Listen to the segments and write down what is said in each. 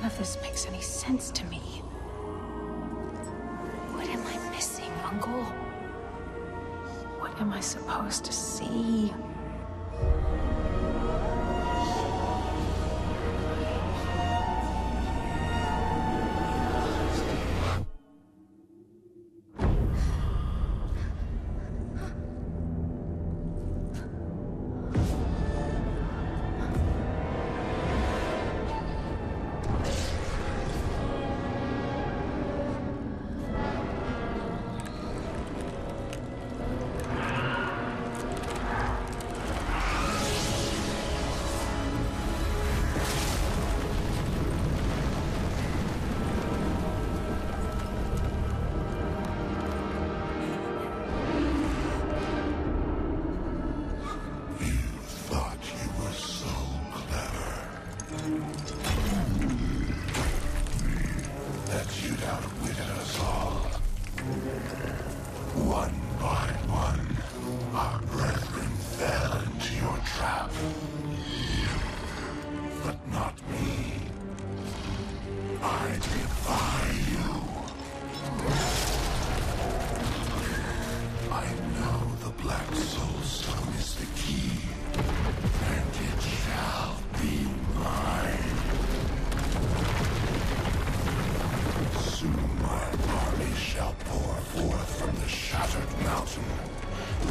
None of this makes any sense to me. What am I missing, Uncle? What am I supposed to see?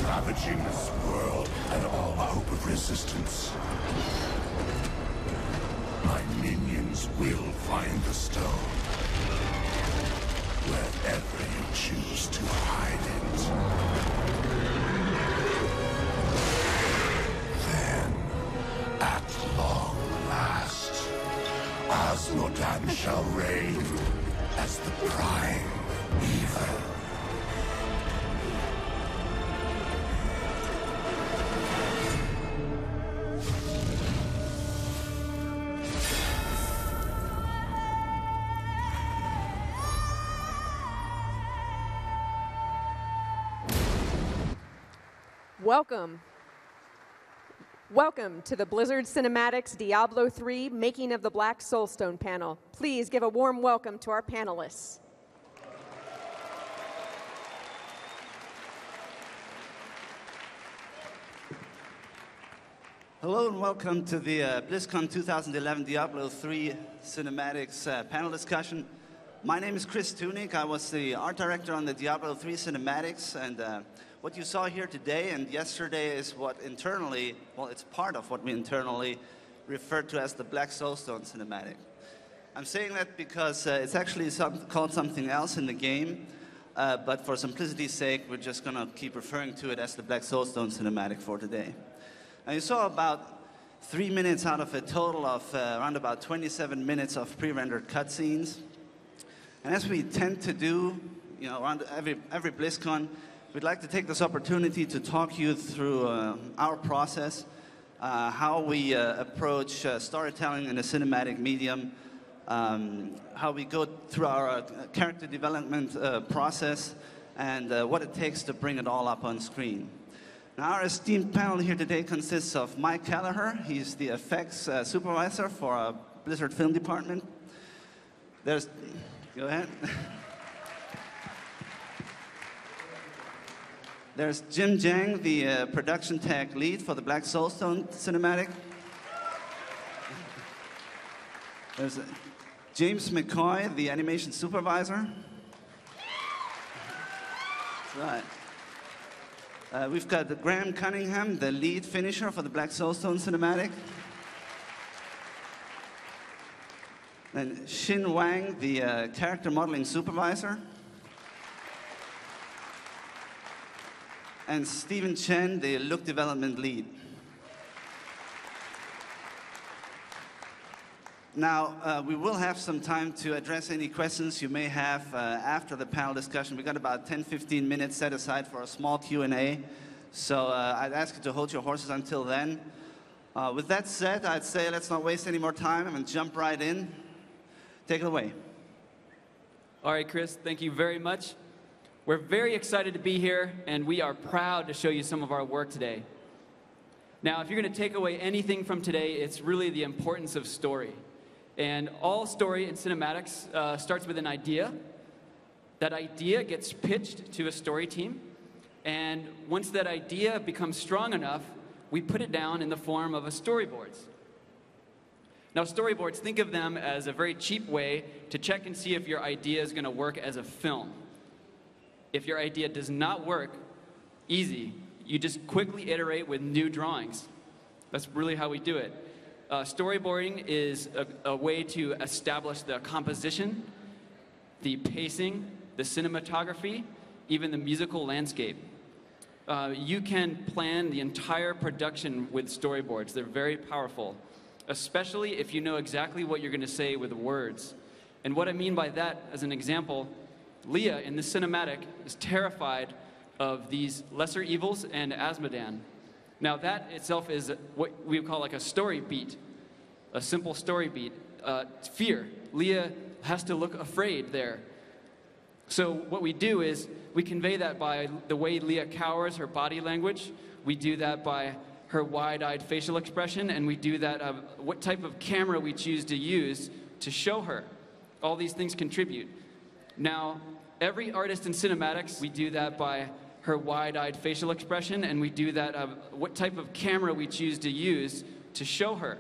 Ravaging this world and all hope of resistance. My minions will find the stone. Wherever you choose to hide it. Then, at long last, Osmodan shall reign as the prime evil. Welcome to the Blizzard Cinematics Diablo 3 Making of the Black Soulstone panel. Please give a warm welcome to our panelists. Hello and welcome to the Blizzcon 2011 Diablo 3 Cinematics panel discussion. My name is Chris Tunick. I was the art director on the Diablo 3 Cinematics, and what you saw here today and yesterday is what internally, well, it's part of what we internally refer to as the Black Soulstone Cinematic. I'm saying that because it's actually called something else in the game, but for simplicity's sake, we're just going to keep referring to it as the Black Soulstone Cinematic for today. Now, you saw about 3 minutes out of a total of around about 27 minutes of pre-rendered cutscenes. And as we tend to do, you know, around every BlizzCon, we'd like to take this opportunity to talk you through our process, how we approach storytelling in a cinematic medium, how we go through our character development process, and what it takes to bring it all up on screen. Now, our esteemed panel here today consists of Mike Kelleher. He's the effects supervisor for our Blizzard film department. Go ahead. There's Jim Jang, the production tech lead for the Black Soulstone Cinematic. There's James McCoy, the animation supervisor. That's right. We've got Graham Cunningham, the lead finisher for the Black Soulstone Cinematic. Then Xin Wang, the character modeling supervisor. And Stephen Chen, the look development lead. Now, we will have some time to address any questions you may have after the panel discussion. We've got about 10-15 minutes set aside for a small Q&A. So I'd ask you to hold your horses until then. With that said, I'd say let's not waste any more time and jump right in. Take it away. All right, Chris, thank you very much. We're very excited to be here, and we are proud to show you some of our work today. Now, if you're going to take away anything from today, it's really the importance of story. And all story in cinematics starts with an idea. That idea gets pitched to a story team. And once that idea becomes strong enough, we put it down in the form of a storyboards. Now, storyboards, think of them as a very cheap way to check and see if your idea is going to work as a film. If your idea does not work, easy. You just quickly iterate with new drawings. That's really how we do it. Storyboarding is a way to establish the composition, the pacing, the cinematography, even the musical landscape. You can plan the entire production with storyboards. They're very powerful, especially if you know exactly what you're going to say with words. And what I mean by that, as an example, Leah in the cinematic is terrified of these lesser evils and Asmodan. Now that itself is what we call like a story beat, a simple story beat. Fear. Leah has to look afraid there. So what we do is we convey that by the way Leah cowers, her body language. We do that by her wide-eyed facial expression, and we do that of what type of camera we choose to use to show her. All these things contribute. Now, every artist in cinematics, we do that by her wide-eyed facial expression, and we do that of what type of camera we choose to use to show her.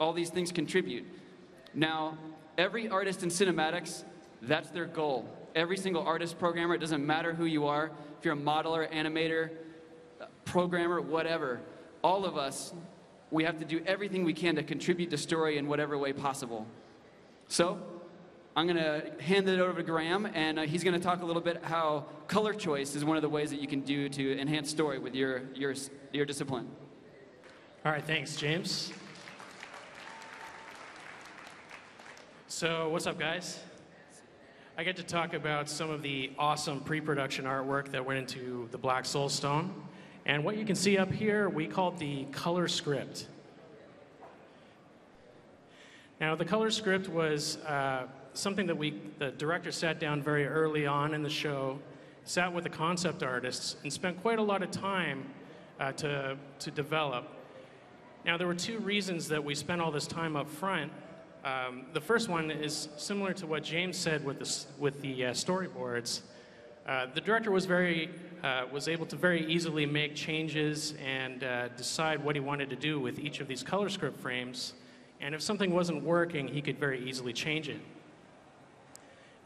All these things contribute. Now, every artist in cinematics, that's their goal. Every single artist, programmer, it doesn't matter who you are, if you're a modeler, animator, programmer, whatever, all of us, we have to do everything we can to contribute to story in whatever way possible. So, I'm going to hand it over to Graham, and he's going to talk a little bit how color choice is one of the ways that you can do to enhance story with your discipline. All right, thanks, James. So, what's up, guys? I get to talk about some of the awesome pre-production artwork that went into the Black Soulstone. And what you can see up here, we called the color script. Now, the color script was something that the director sat down very early on in the show, sat with the concept artists, and spent quite a lot of time to develop. Now, there were two reasons that we spent all this time up front. The first one is similar to what James said with the storyboards. The director was able to very easily make changes and decide what he wanted to do with each of these color script frames. And if something wasn't working, he could very easily change it.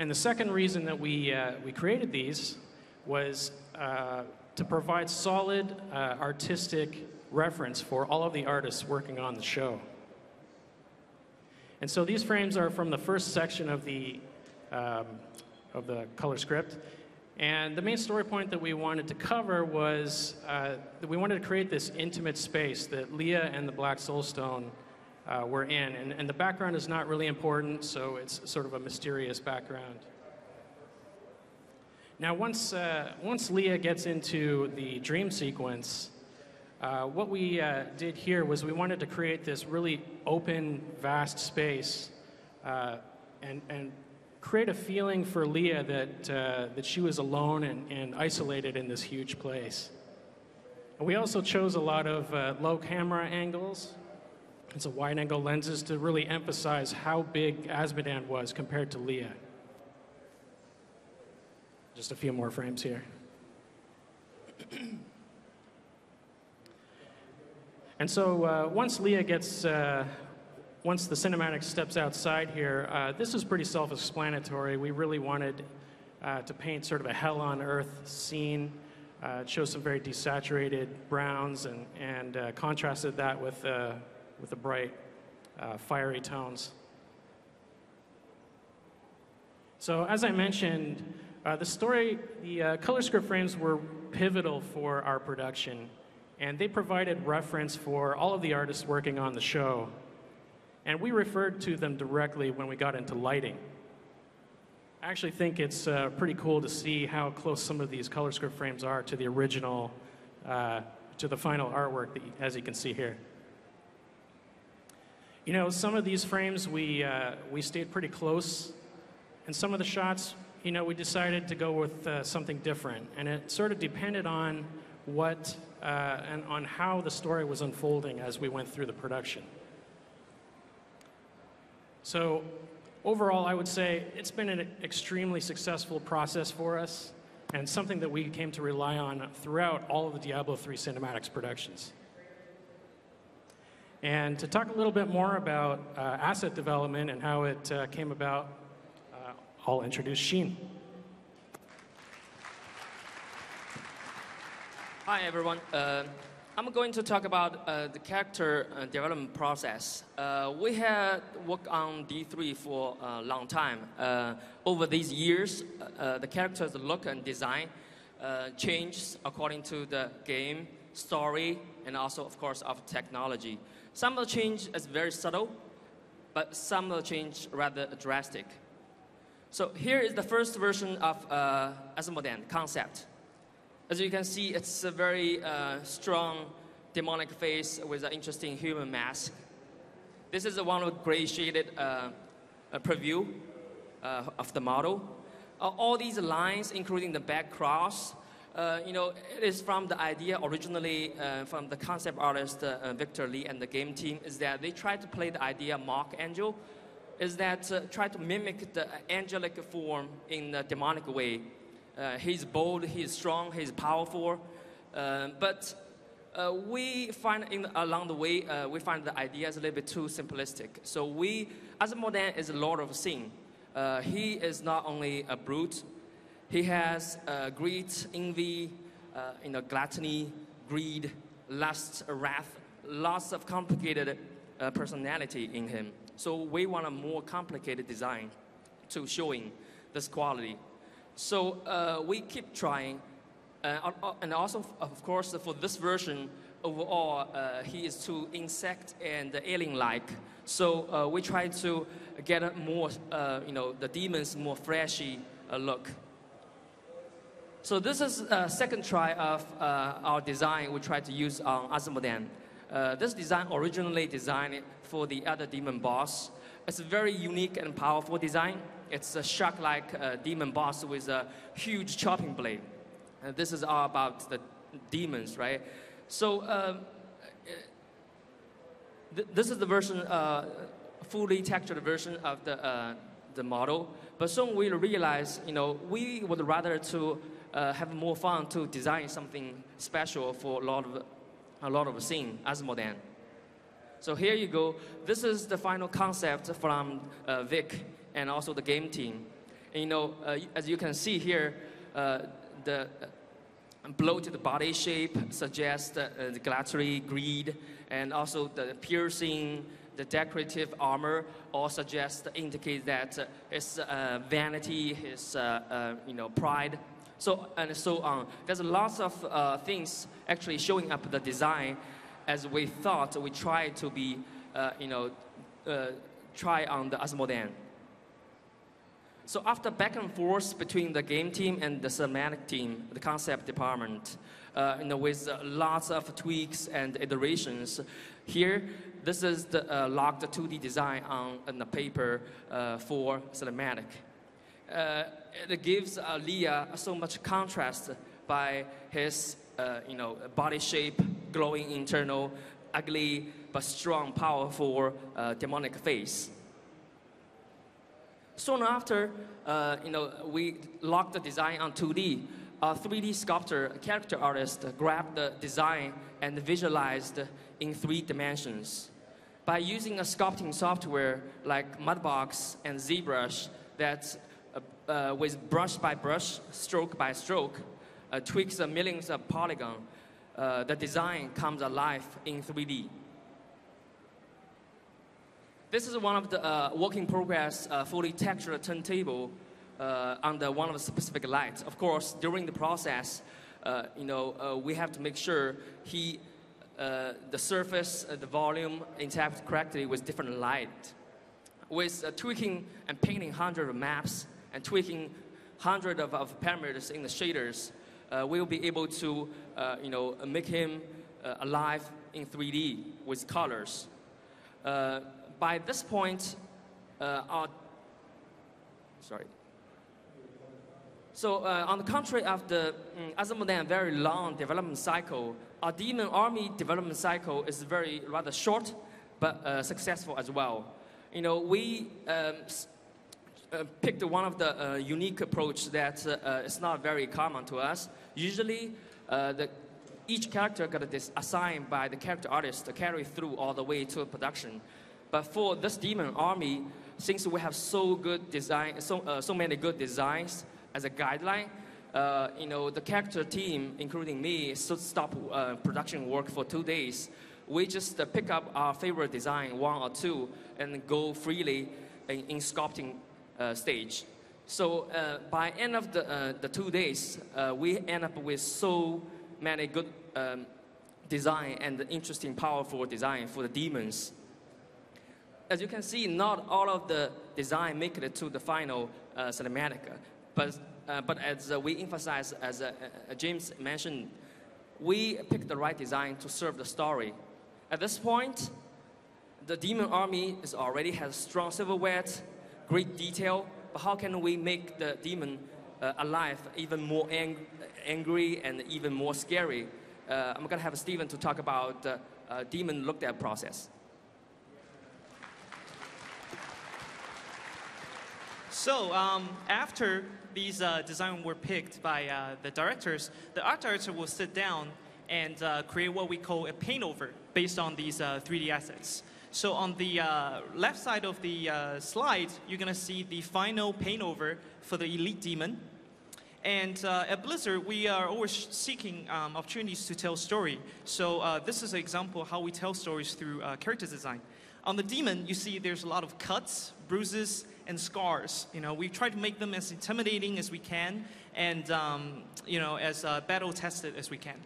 And the second reason that we created these was to provide solid artistic reference for all of the artists working on the show. And so these frames are from the first section of the color script. And the main story point that we wanted to cover was that we wanted to create this intimate space that Leah and the Black Soulstone were in. And the background is not really important, so it's sort of a mysterious background. Now, once Leah gets into the dream sequence, what we did here was we wanted to create this really open, vast space and create a feeling for Leah that she was alone and isolated in this huge place. And we also chose a lot of low camera angles and some wide-angle lenses to really emphasize how big Asmodan was compared to Leah. Just a few more frames here. And so once Leah gets, once the cinematic steps outside here, this is pretty self-explanatory. We really wanted to paint sort of a hell on earth scene. It shows some very desaturated browns and contrasted that with the bright, fiery tones. So as I mentioned, the color script frames were pivotal for our production. And they provided reference for all of the artists working on the show. And we referred to them directly when we got into lighting. I actually think it's pretty cool to see how close some of these color script frames are to the original, to the final artwork, as you can see here. You know, some of these frames we stayed pretty close. And some of the shots, you know, we decided to go with something different. And it sort of depended on what and on how the story was unfolding as we went through the production. So overall, I would say it's been an extremely successful process for us and something that we came to rely on throughout all of the Diablo 3 cinematics productions. And to talk a little bit more about asset development and how it came about, I'll introduce Sheen. Hi, everyone. I'm going to talk about the character development process. We had worked on D3 for a long time. Over these years, the character's look and design changed according to the game, story, and also, of course, of technology. Some of the change is very subtle, but some of the change rather drastic. So here is the first version of Asmodean concept. As you can see, it's a very strong demonic face with an interesting human mask. This is one of the gray shaded preview of the model. All these lines, including the back cross, it is from the idea originally from the concept artist Victor Lee and the game team, is that they tried to play the idea mock angel, is that try to mimic the angelic form in a demonic way. He's bold, he's strong, he's powerful, but we find along the way, we find the ideas a little bit too simplistic. So Asmodean is a Lord of Sin. He is not only a brute, he has greed, envy, gluttony, greed, lust, wrath, lots of complicated personality in him. So we want a more complicated design to showing this quality. So we keep trying, and also, of course, for this version, overall, he is too insect and alien-like. So we try to get a more, the demons more flashy look. So this is a second try of our design we tried to use on Asmodean. This design originally designed for the other demon boss. It's a very unique and powerful design. It's a shark-like demon boss with a huge chopping blade. This is all about the demons, right? So this is the version, fully textured version of the model. But soon we realized, we would rather to have more fun to design something special for a lot of scene, Asmodean. So here you go. This is the final concept from Vic and also the game team. And, as you can see here, the bloated body shape suggests the gluttony, greed, and also the piercing, the decorative armor all indicate that his vanity, his pride, and so on. There's lots of things actually showing up the design, as we thought we tried to be, try on the Asmodean. So after back and forth between the game team and the cinematic team, the concept department, with lots of tweaks and iterations, here, this is the locked 2D design on the paper for cinematic. It gives Leah so much contrast by his, body shape, glowing internal, ugly but strong, powerful, demonic face. Soon after, we locked the design on 2D. A 3D sculptor, character artist, grabbed the design and visualized in 3 dimensions. By using a sculpting software like Mudbox and ZBrush that with brush by brush, stroke by stroke, tweaks the millions of polygons, the design comes alive in 3D. This is one of the work in progress fully textured turntable under one of the specific lights. Of course, during the process, we have to make sure the surface, the volume interact correctly with different light. With tweaking and painting hundreds of maps and tweaking hundreds of parameters in the shaders, we'll be able to, make him alive in 3D with colors. By this point, So on the contrary of the Asmodean very long development cycle, our Demon Army development cycle is rather short, but successful as well. we picked one of the unique approach that is not very common to us. Usually, each character got assigned by the character artist to carry through all the way to production. But for this demon army, since we have so many good designs as a guideline, the character team, including me, stop production work for 2 days. We just pick up our favorite design, 1 or 2, and go freely in sculpting stage. So by end of the 2 days, we end up with so many good design and interesting, powerful design for the demons. As you can see, not all of the design make it to the final cinematic, but as we emphasize, as James mentioned, we picked the right design to serve the story. At this point, the demon army already has strong silhouette, great detail, but how can we make the demon alive, even more angry and even more scary? I'm gonna have Steven to talk about the demon looked at process. So after these designs were picked by the directors, the art director will sit down and create what we call a paint over based on these 3D assets. So on the left side of the slide, you're going to see the final paint over for the elite demon. And at Blizzard, we are always seeking opportunities to tell story. So this is an example of how we tell stories through character design. On the demon, you see there's a lot of cuts, bruises, and scars. We try to make them as intimidating as we can, and as battle tested as we can.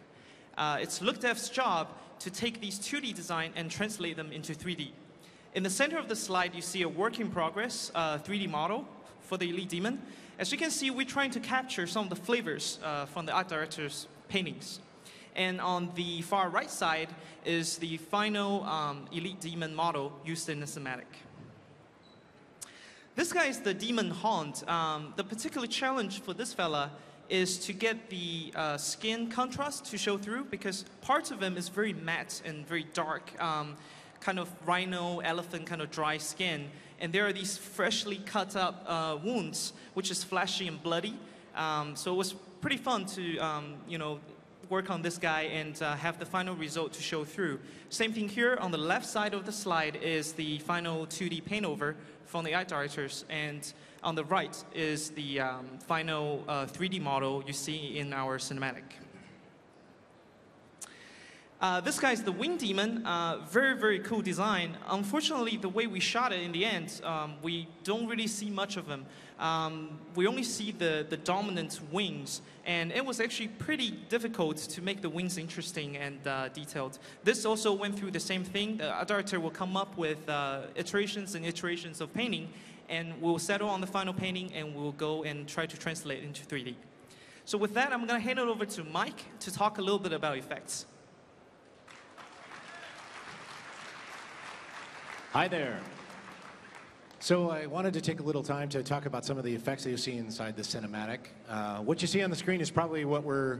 It's Look Dev's job to take these 2D design and translate them into 3D. In the center of the slide, you see a work in progress 3D model for the elite demon. As you can see, we're trying to capture some of the flavors from the art director's paintings. And on the far right side is the final elite demon model used in the cinematic. This guy is the demon Haunt. The particular challenge for this fella is to get the skin contrast to show through, because parts of him is very matte and very dark, kind of rhino, elephant kind of dry skin. And there are these freshly cut up wounds, which is flashy and bloody. So it was pretty fun to work on this guy and have the final result to show through. Same thing here on the left side of the slide is the final 2D paint over from the art directors, and on the right is the final 3D model you see in our cinematic. This guy is the Wing Demon. Very, very cool design. Unfortunately, the way we shot it in the end, we don't really see much of him. We only see the dominant wings, and it was actually pretty difficult to make the wings interesting and detailed. This also went through the same thing. The art director will come up with iterations and iterations of painting, and we'll settle on the final painting, and we'll go and try to translate it into 3D. So with that, I'm going to hand it over to Mike to talk a little bit about effects. Hi there. So I wanted to take a little time to talk about some of the effects that you see inside the cinematic. What you see on the screen is probably what we're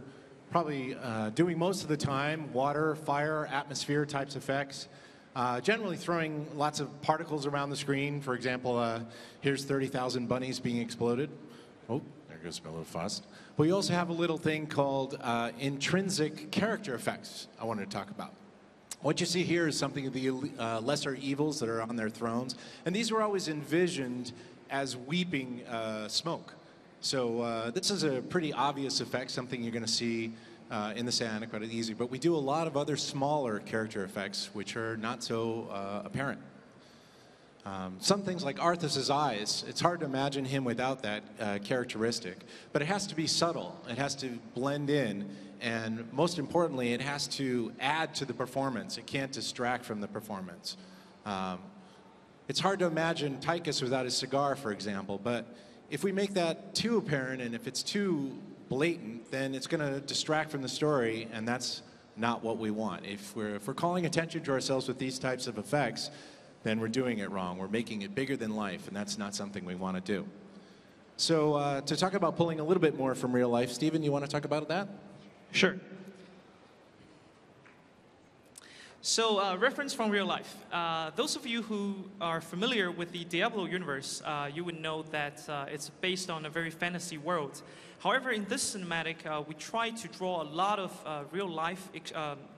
doing most of the time: water, fire, atmosphere types effects. Generally throwing lots of particles around the screen. For example, here's 30,000 bunnies being exploded. Oh, there goes my little fuss. But we also have a little thing called intrinsic character effects I wanted to talk about. What you see here is something of the lesser evils that are on their thrones. And these were always envisioned as weeping smoke. So this is a pretty obvious effect, something you're going to see in the cinematic, but it's easy. But we do a lot of other smaller character effects, which are not so apparent. Some things like Arthas's eyes, it's hard to imagine him without that characteristic. But it has to be subtle. It has to blend in. And most importantly, it has to add to the performance. It can't distract from the performance. It's hard to imagine Tychus without his cigar, for example. But if we make that too apparent, and if it's too blatant, then it's going to distract from the story, and that's not what we want. If we're calling attention to ourselves with these types of effects, then we're doing it wrong. We're making it bigger than life, and that's not something we want to do. So to talk about pulling a little bit more from real life, Stephen, you want to talk about that? Sure. So, reference from real life. Those of you who are familiar with the Diablo universe, you would know that it's based on a very fantasy world. However, in this cinematic, we try to draw a lot of real-life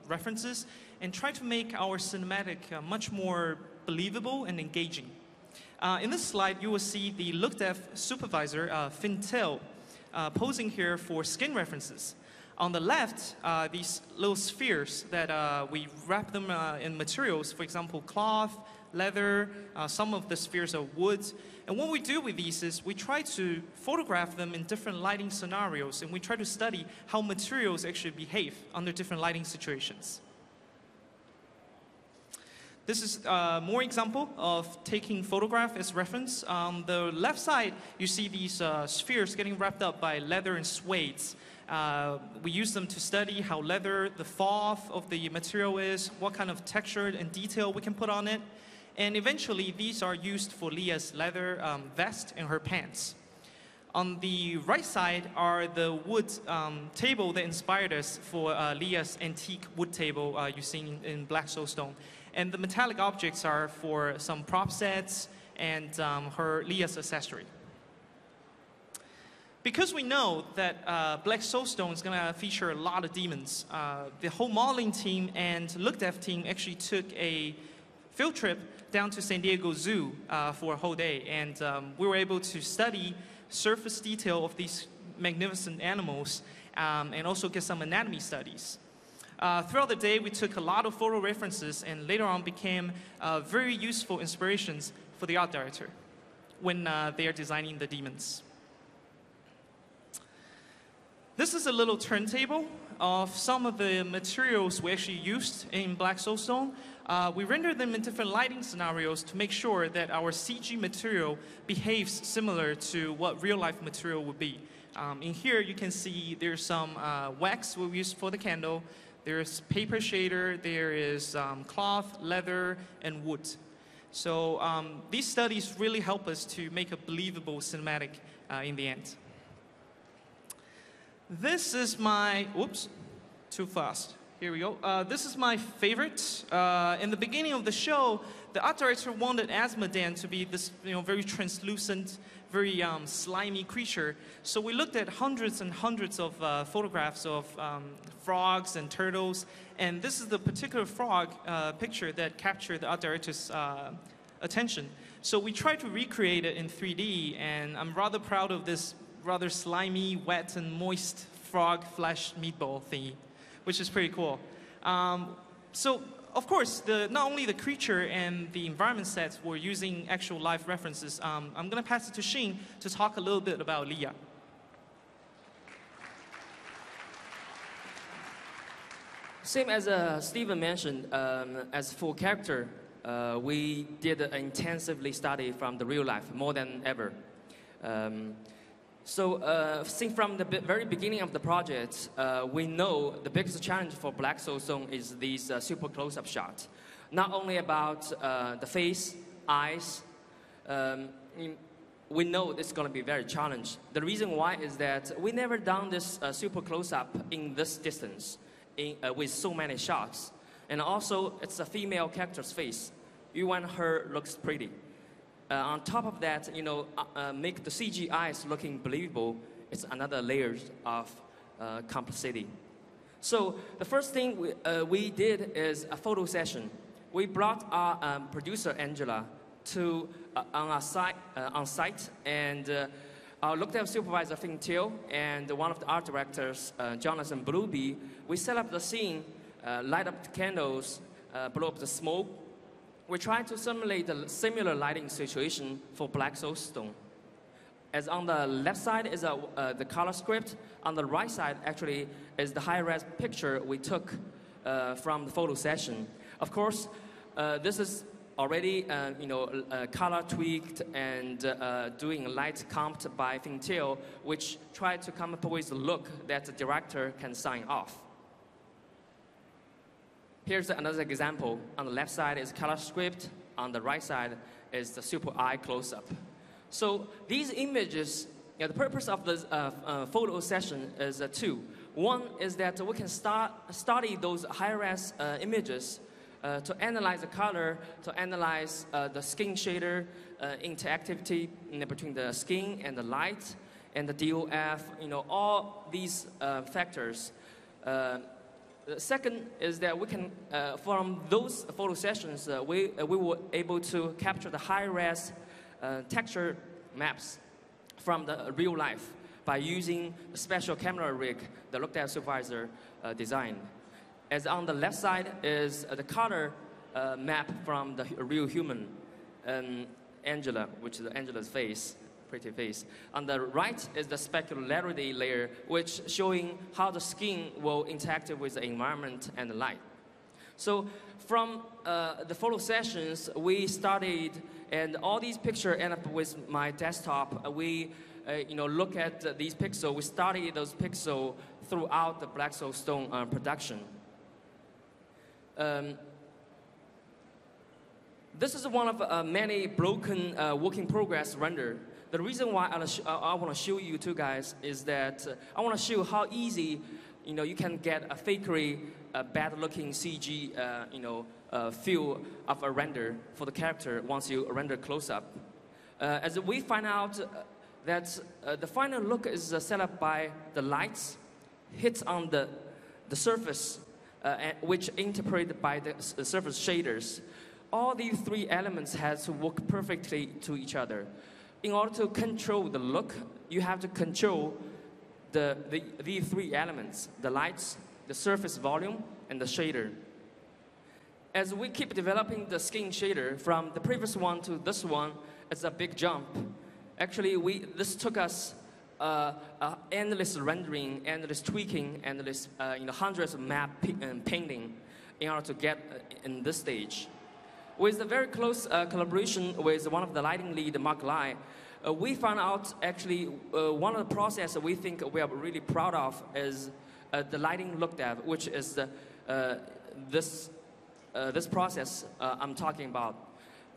references and try to make our cinematic much more believable and engaging. In this slide, you will see the look dev supervisor, Fintel, posing here for skin references. On the left, these little spheres that we wrap them in materials, for example, cloth, leather, some of the spheres are wood. And what we do with these is we try to photograph them in different lighting scenarios, and we try to study how materials actually behave under different lighting situations. This is more example of taking photograph as reference. On the left side, you see these spheres getting wrapped up by leather and suedes. We use them to study how leather, the fall of the material is, what kind of texture and detail we can put on it. And eventually, these are used for Leah's leather vest and her pants. On the right side are the wood table that inspired us for Leah's antique wood table you've seen in Black Soulstone. And the metallic objects are for some prop sets and Leah's accessory. Because we know that Black Soulstone is going to feature a lot of demons, the whole modeling team and look dev team actually took a field trip down to San Diego Zoo for a whole day. And we were able to study surface detail of these magnificent animals and also get some anatomy studies. Throughout the day, we took a lot of photo references and later on became very useful inspirations for the art director when they are designing the demons. This is a little turntable of some of the materials we actually used in Black Soulstone. We rendered them in different lighting scenarios to make sure that our CG material behaves similar to what real-life material would be. In here, you can see there's some wax we used for the candle. There's paper shader. There is cloth, leather, and wood. So these studies really help us to make a believable cinematic in the end. This is my, whoops, too fast. Here we go. This is my favorite. In the beginning of the show, the art director wanted Asmodan to be this very translucent, very slimy creature. So we looked at hundreds and hundreds of photographs of frogs and turtles. And this is the particular frog picture that captured the art director's attention. So we tried to recreate it in 3D, and I'm rather proud of this rather slimy, wet, and moist frog flesh meatball thingy, which is pretty cool. So, of course, not only the creature and the environment sets were using actual live references. I'm going to pass it to Xin to talk a little bit about Leah. Same as Steven mentioned, as for character, we did an intensively study from the real life, more than ever. So, since from the very beginning of the project, we know the biggest challenge for Black Soulstone is these super close-up shots. Not only about the face, eyes, we know it's going to be very challenging. The reason why is that we never done this super close-up in this distance with so many shots. And also, it's a female character's face. You want her looks pretty. On top of that, make the CG eyes looking believable. It's another layer of complexity. So the first thing we did is a photo session. We brought our producer Angela to on site, and our look dev supervisor Fing Teo and one of the art directors Jonathan Blueby. We set up the scene, light up the candles, blow up the smoke. We try to simulate a similar lighting situation for Black Soulstone. As on the left side is the color script. On the right side, actually, is the high-res picture we took from the photo session. Of course, this is already, color tweaked and doing light comped by Fing Teo, which tried to come up with a look that the director can sign off. Here's another example. On the left side is color script. On the right side is the super eye close-up. So these images, the purpose of this photo session is two. One is that we can study those high-res images to analyze the color, to analyze the skin shader, interactivity between the skin and the light, and the DOF, all these factors. The second is that we can, from those photo sessions, we were able to capture the high-res texture maps from the real life by using a special camera rig the look-at supervisor designed. As on the left side is the color map from the real human, Angela, which is Angela's face. Pretty face. On the right is the specularity layer, which showing how the skin will interact with the environment and the light. So from the photo sessions, we started, and all these pictures end up with my desktop. We look at these pixels. We study those pixels throughout the Black Soulstone production. This is one of many broken work in progress render. The reason why I want to show you two guys is that I want to show how easy, you can get a fakery, bad-looking CG, feel of a render for the character once you render close-up. As we find out that the final look is set up by the lights hits on the surface, which interpreted by the surface shaders. All these three elements have to work perfectly to each other. In order to control the look, you have to control these three elements: the lights, the surface volume, and the shader. As we keep developing the skin shader from the previous one to this one, it's a big jump. Actually, this took us endless rendering, endless tweaking, endless hundreds of map painting in order to get in this stage. With a very close collaboration with one of the lighting lead, Mark Lai, we found out actually one of the processes we think we are really proud of is the lighting look dev, which is this process I'm talking about.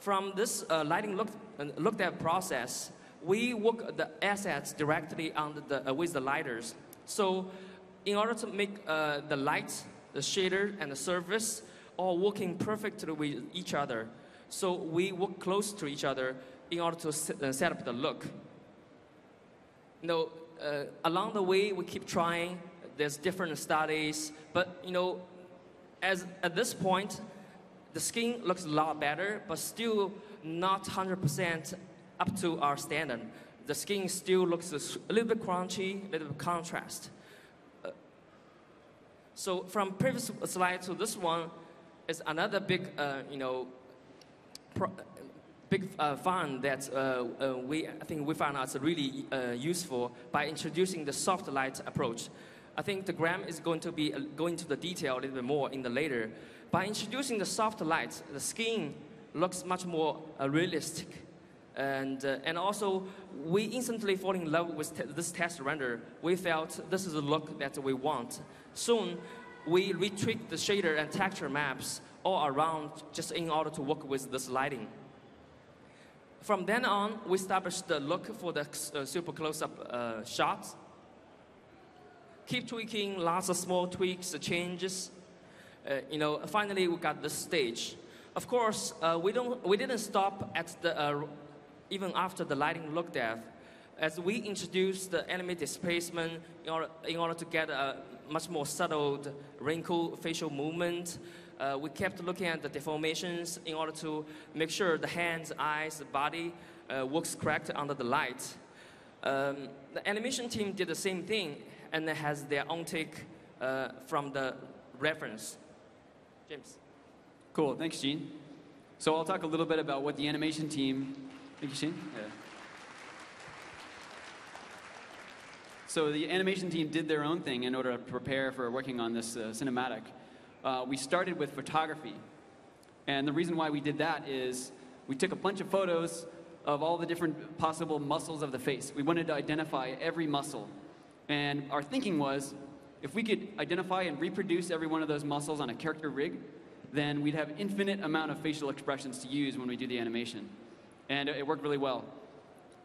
From this lighting look dev process, we work the assets directly on with the lighters. So in order to make the lights, the shader, and the surface all working perfectly with each other, so we work close to each other in order to set up the look. Along the way, we keep trying. There's different studies, but at this point, the skin looks a lot better, but still not 100% up to our standard. The skin still looks a little bit crunchy, a little bit contrast. So from previous slide to this one is another big, fun that I think we found out really useful by introducing the soft light approach. I think the Graham is going to be going to the detail a little bit more in the later. By introducing the soft light, the skin looks much more realistic. And also, we instantly fall in love with this test render. We felt this is the look that we want. Soon, we retweaked the shader and texture maps all around just in order to work with this lighting. From then on, we established the look for the super close-up shots. Keep tweaking, lots of small tweaks, changes. Finally, we got this stage. Of course, we didn't stop at the even after the lighting look dev. As we introduced the enemy displacement in order to get a much more subtle wrinkle facial movement, we kept looking at the deformations in order to make sure the hands, eyes, the body works correct under the light. The animation team did the same thing and has their own take from the reference. James. Cool, thanks, Gene. So I'll talk a little bit about what the animation team. Thank you, Shane. Yeah. So the animation team did their own thing in order to prepare for working on this cinematic. We started with photography. And the reason why we did that is we took a bunch of photos of all the different possible muscles of the face. We wanted to identify every muscle. And our thinking was, if we could identify and reproduce every one of those muscles on a character rig, then we'd have infinite amount of facial expressions to use when we do the animation. And it worked really well.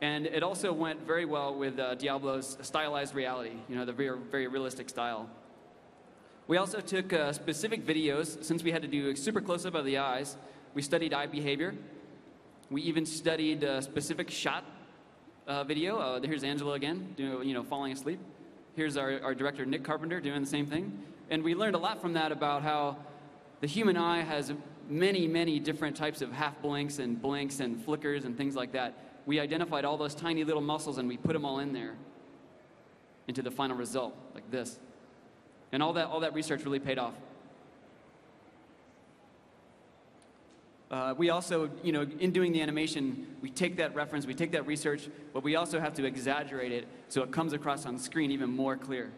And it also went very well with Diablo's stylized reality, the very, very realistic style. We also took specific videos. Since we had to do a super close-up of the eyes, we studied eye behavior. We even studied specific shot video. Here's Angela again, falling asleep. Here's our director, Nick Carpenter, doing the same thing. And we learned a lot from that about how the human eye has many, many different types of half blinks and flickers and things like that. We identified all those tiny little muscles and we put them all in there into the final result, like this. And all that research really paid off. We also, in doing the animation, we take that reference, we take that research, but we also have to exaggerate it so it comes across on screen even more clear.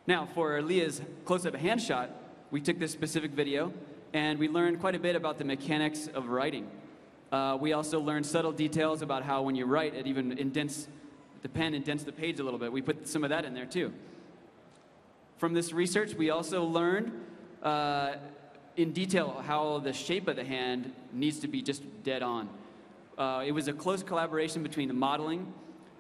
Now, for Leah's close-up hand shot, we took this specific video, and we learned quite a bit about the mechanics of writing. We also learned subtle details about how when you write, it even indents, the pen indents the page a little bit. We put some of that in there, too. From this research, we also learned in detail how the shape of the hand needs to be just dead on. It was a close collaboration between the modeling,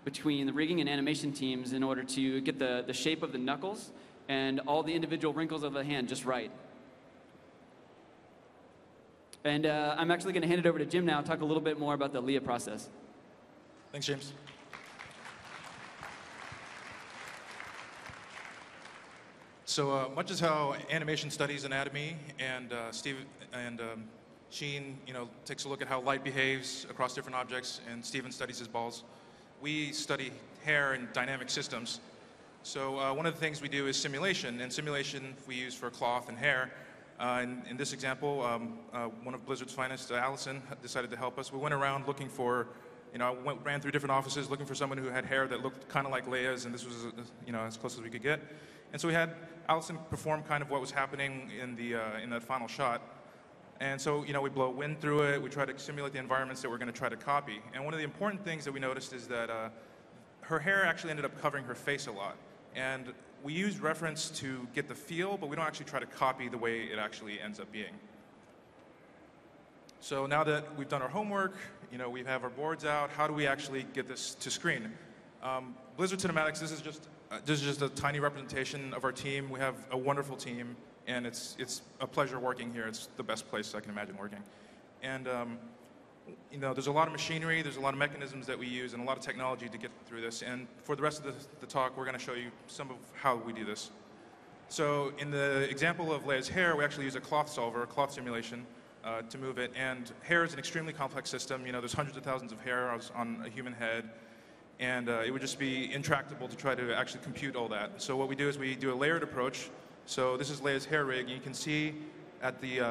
between the rigging and animation teams in order to get the shape of the knuckles and all the individual wrinkles of the hand just right. And I'm actually going to hand it over to Jim now, talk a little bit more about the Leah process. Thanks, James. So much as how animation studies anatomy, and Steve and Sheen, takes a look at how light behaves across different objects, and Steven studies his balls, we study hair and dynamic systems. So one of the things we do is simulation, and simulation we use for cloth and hair. In this example, one of Blizzard's finest, Allison, decided to help us. We went around looking for, ran through different offices looking for someone who had hair that looked kind of like Leia's, and this was, as close as we could get. And so we had Allison perform kind of what was happening in that final shot. And so, we blow wind through it. We try to simulate the environments that we're going to try to copy. And one of the important things that we noticed is that her hair actually ended up covering her face a lot. And we use reference to get the feel, but we don't actually try to copy the way it actually ends up being. So now that we've done our homework, we have our boards out, how do we actually get this to screen? Blizzard Cinematics, this is just a tiny representation of our team. We have a wonderful team, and it's a pleasure working here. It's the best place I can imagine working. And there's a lot of machinery, there's a lot of mechanisms that we use, and a lot of technology to get through this. And for the rest of the talk, we're going to show you some of how we do this. So in the example of Leia's hair, we actually use a cloth solver, a cloth simulation, to move it. And hair is an extremely complex system. There's hundreds of thousands of hairs on a human head. And it would just be intractable to try to actually compute all that. So what we do is we do a layered approach. So this is Leia's hair rig. You can see at the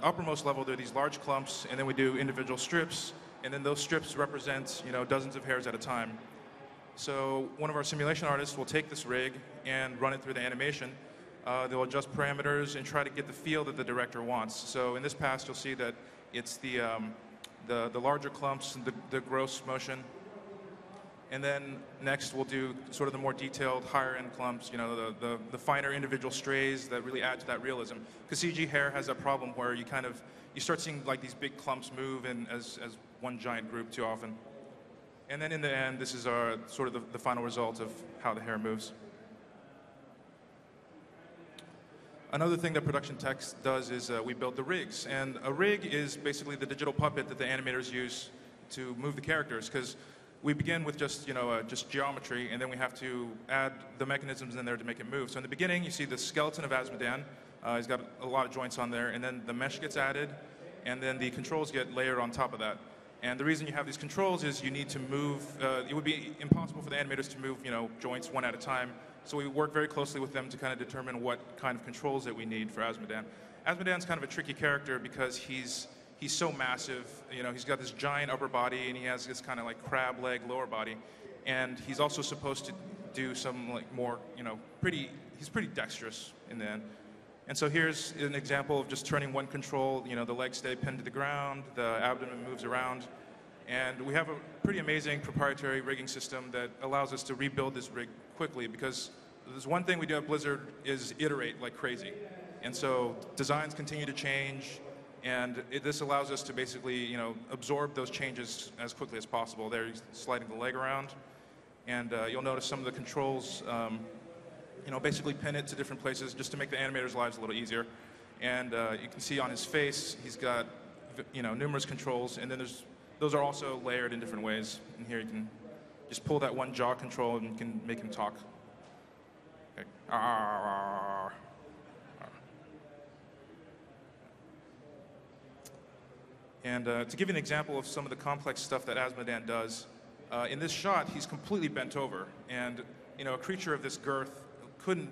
uppermost level, there are these large clumps, and then we do individual strips, and then those strips represent, dozens of hairs at a time. So one of our simulation artists will take this rig and run it through the animation. They'll adjust parameters and try to get the feel that the director wants. So in this pass, you'll see that it's the larger clumps, the gross motion. And then next we'll do sort of the more detailed, higher-end clumps, the finer individual strays that really add to that realism. Because CG hair has a problem where you start seeing like these big clumps move as one giant group too often. And then in the end, this is our sort of the final result of how the hair moves. Another thing that production tech does is we build the rigs. And a rig is basically the digital puppet that the animators use to move the characters. Because we begin with just geometry, and then we have to add the mechanisms in there to make it move. So in the beginning, you see the skeleton of Azmodan. He's got a lot of joints on there, and then the mesh gets added, and then the controls get layered on top of that. And the reason you have these controls is you need to move. It would be impossible for the animators to move, joints one at a time. So we work very closely with them to kind of determine what kind of controls that we need for Azmodan. Azmodan's kind of a tricky character because he's so massive, he's got this giant upper body and he has this kind of like crab leg lower body. And he's also supposed to do some like more, he's pretty dexterous in the end. And so here's an example of just turning one control, the legs stay pinned to the ground, the abdomen moves around. And we have a pretty amazing proprietary rigging system that allows us to rebuild this rig quickly, because there's one thing we do at Blizzard is iterate like crazy. And so designs continue to change. And this allows us to basically, absorb those changes as quickly as possible. There, he's sliding the leg around. And you'll notice some of the controls basically pin it to different places just to make the animators' lives a little easier. And you can see on his face, he's got numerous controls, and then those are also layered in different ways. And here you can just pull that one jaw control and you can make him talk. Okay. And to give you an example of some of the complex stuff that Azmodan does, in this shot, he's completely bent over. And a creature of this girth couldn't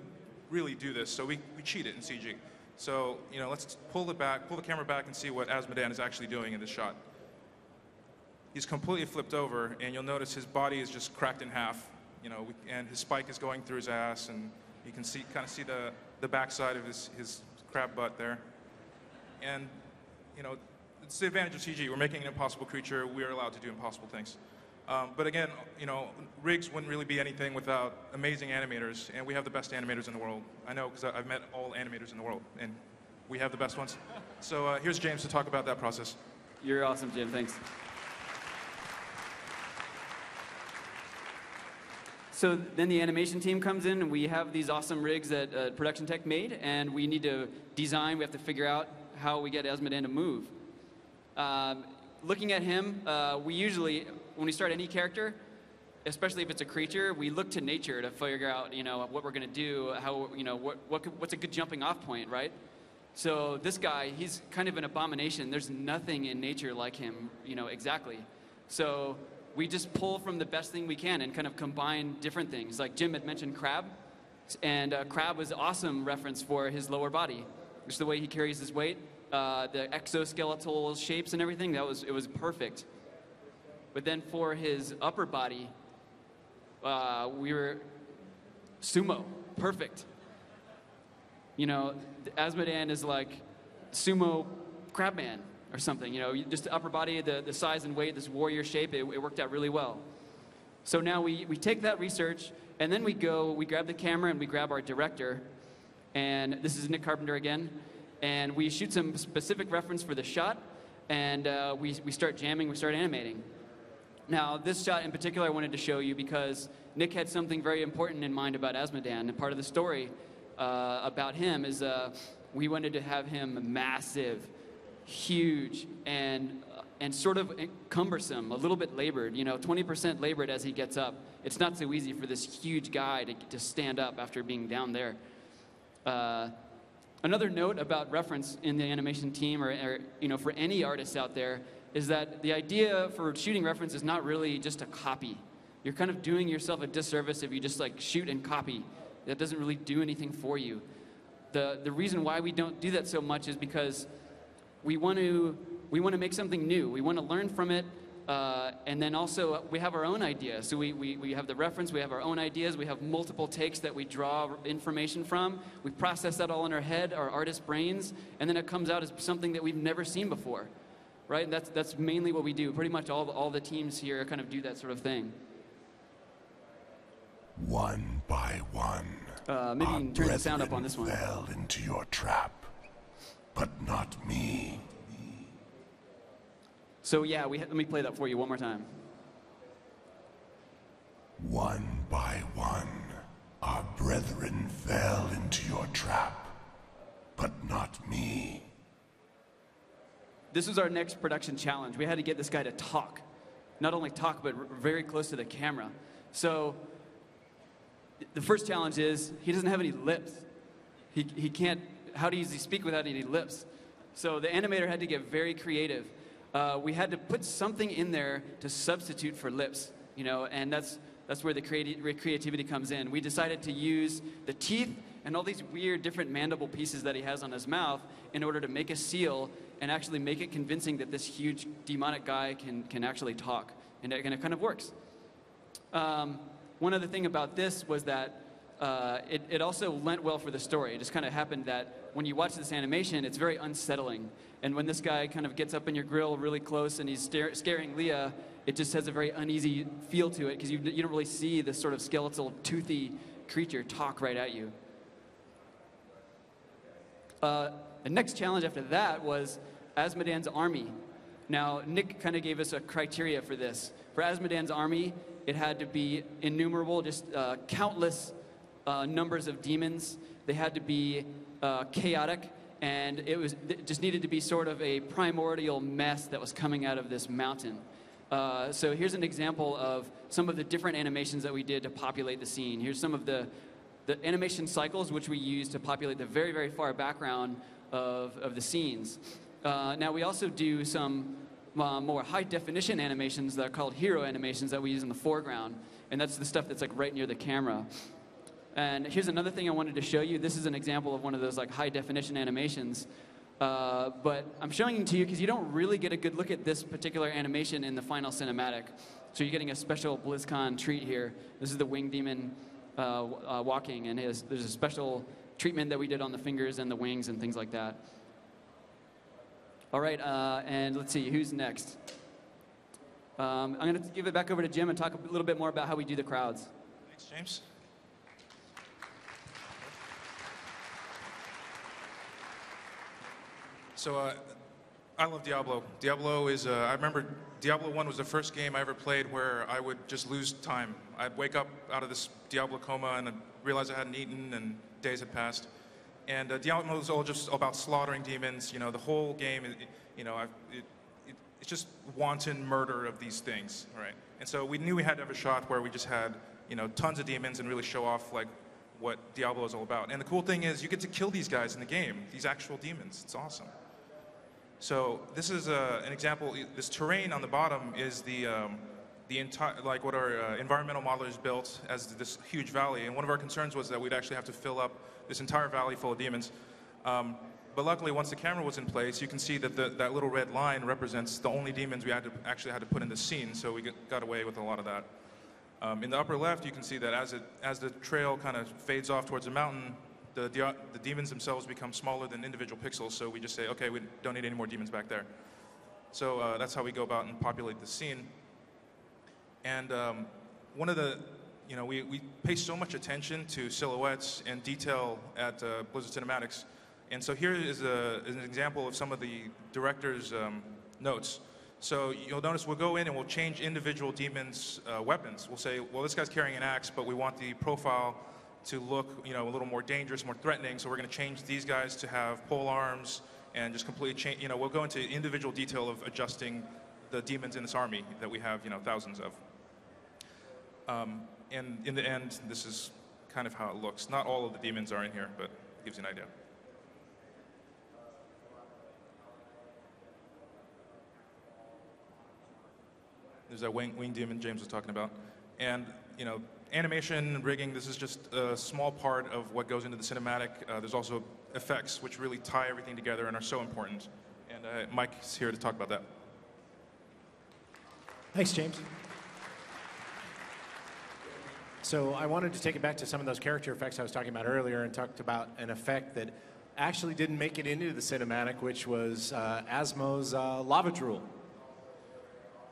really do this, so we cheat it in CG. So let's pull the camera back and see what Azmodan is actually doing in this shot. He's completely flipped over, and you'll notice his body is just cracked in half, and his spike is going through his ass, and you can kind of see the backside of his crab butt there. And it's the advantage of CG. We're making an impossible creature. We are allowed to do impossible things. But again, rigs wouldn't really be anything without amazing animators, and we have the best animators in the world. I know because I've met all animators in the world, and we have the best ones. So here's James to talk about that process. You're awesome, Jim. Thanks. So then the animation team comes in, and we have these awesome rigs that Production Tech made, and we need to design. We have to figure out how we get Azmodan to move. Looking at him, we usually, when we start any character, especially if it's a creature, we look to nature to figure out, what we're going to do, how, what's a good jumping off point, right? So this guy, he's kind of an abomination. There's nothing in nature like him, exactly. So we just pull from the best thing we can and kind of combine different things. Like Jim had mentioned crab, and crab was an awesome reference for his lower body. Just the way he carries his weight, the exoskeletal shapes and everything, it was perfect. But then for his upper body, we were sumo, perfect. Azmodan is like sumo crabman or something. Just the upper body, the size and weight, this warrior shape, it worked out really well. So now we take that research, and then we grab the camera and we grab our director, and this is Nick Carpenter again, and we shoot some specific reference for the shot, and we start jamming, we start animating. Now, this shot in particular I wanted to show you because Nick had something very important in mind about Azmodan, and part of the story about him is we wanted to have him massive, huge, and sort of cumbersome, a little bit labored, 20% labored as he gets up. It's not so easy for this huge guy to stand up after being down there. Another note about reference in the animation team or for any artists out there is that the idea for shooting reference is not really just a copy. You're kind of doing yourself a disservice if you just like shoot and copy. That doesn't really do anything for you. The reason why we don't do that so much is because we want to make something new. We want to learn from it, and then also we have our own ideas. So we have the reference, we have our own ideas, we have multiple takes that we draw information from. We process that all in our head, our artist brains, and then it comes out as something that we've never seen before, right? That's mainly what we do. Pretty much all the teams here kind of do that sort of thing. One by one, maybe you can turn the sound up on this one. Fell into your trap, but not me. So yeah, let me play that for you one more time. One by one, our brethren fell into your trap, but not me. This was our next production challenge. We had to get this guy to talk. Not only talk, but very close to the camera. So the first challenge is he doesn't have any lips. He can't, how does he speak without any lips? So the animator had to get very creative. We had to put something in there to substitute for lips, and that's where the creativity comes in. We decided to use the teeth and all these weird different mandible pieces that he has on his mouth in order to make a seal and actually make it convincing that this huge demonic guy can actually talk, and it kind of works. One other thing about this was that it also lent well for the story. It just kind of happened that when you watch this animation, it's very unsettling. And when this guy kind of gets up in your grill really close and he's scaring Leah, it just has a very uneasy feel to it because you don't really see this sort of skeletal, toothy creature talk right at you. The next challenge after that was Azmodan's army. Now, Nick kind of gave us a criteria for this. For Azmodan's army, it had to be innumerable, just countless numbers of demons. They had to be chaotic, and it just needed to be sort of a primordial mess that was coming out of this mountain. So here's an example of some of the different animations that we did to populate the scene. Here's some of the animation cycles which we use to populate the very, very far background of the scenes. Now we also do some more high-definition animations that are called hero animations that we use in the foreground, and that's the stuff that's like right near the camera. And here's another thing I wanted to show you. This is an example of one of those like high-definition animations. But I'm showing it to you because you don't really get a good look at this particular animation in the final cinematic. So you're getting a special BlizzCon treat here. This is the winged demon walking, and there's a special treatment that we did on the fingers and the wings and things like that. All right, and let's see, who's next? I'm going to give it back over to Jim and talk a little bit more about how we do the crowds. Thanks, James. So I love Diablo. Diablo is, I remember Diablo 1 was the first game I ever played where I would just lose time. I'd wake up out of this Diablo coma and I'd realize I hadn't eaten and days had passed. And Diablo is all just about slaughtering demons. You know, the whole game, it's just wanton murder of these things, right? And so we knew we had to have a shot where we just had, tons of demons and really show off like what Diablo is all about. And the cool thing is you get to kill these guys in the game, these actual demons. It's awesome. So this is an example. This terrain on the bottom is the entire, like what our environmental modelers built as this huge valley. And one of our concerns was that we'd actually have to fill up this entire valley full of demons. But luckily, once the camera was in place, you can see that that little red line represents the only demons we actually had to put in the scene. So we got away with a lot of that. In the upper left, you can see that as the trail kind of fades off towards the mountain, the demons themselves become smaller than individual pixels, so we just say, okay, we don't need any more demons back there. So that's how we go about and populate the scene. And one of the, we pay so much attention to silhouettes and detail at Blizzard Cinematics. And so here is an example of some of the director's notes. So you'll notice we'll go in and we'll change individual demons' weapons. We'll say, well, this guy's carrying an axe, but we want the profile to look, a little more dangerous, more threatening. So we're going to change these guys to have pole arms and just completely change. We'll go into individual detail of adjusting the demons in this army that we have, thousands of. And in the end, this is kind of how it looks. Not all of the demons are in here, but it gives you an idea. There's that wing demon James was talking about. And, animation, rigging, this is just a small part of what goes into the cinematic. There's also effects, which really tie everything together and are so important. And Mike's here to talk about that. Thanks, James. So I wanted to take it back to some of those character effects I was talking about earlier and talked about an effect that actually didn't make it into the cinematic, which was Asmo's lava drool.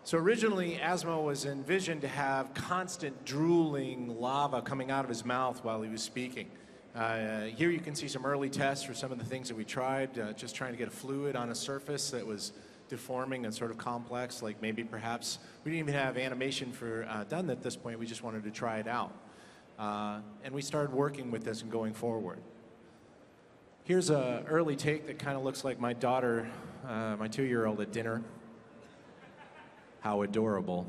So originally, Asmo was envisioned to have constant drooling lava coming out of his mouth while he was speaking. Here you can see some early tests for some of the things that we tried, just trying to get a fluid on a surface that was deforming and sort of complex, like maybe perhaps we didn't even have animation for done at this point, we just wanted to try it out. And we started working with this and going forward. Here's an early take that kind of looks like my daughter, my 2-year-old at dinner. How adorable.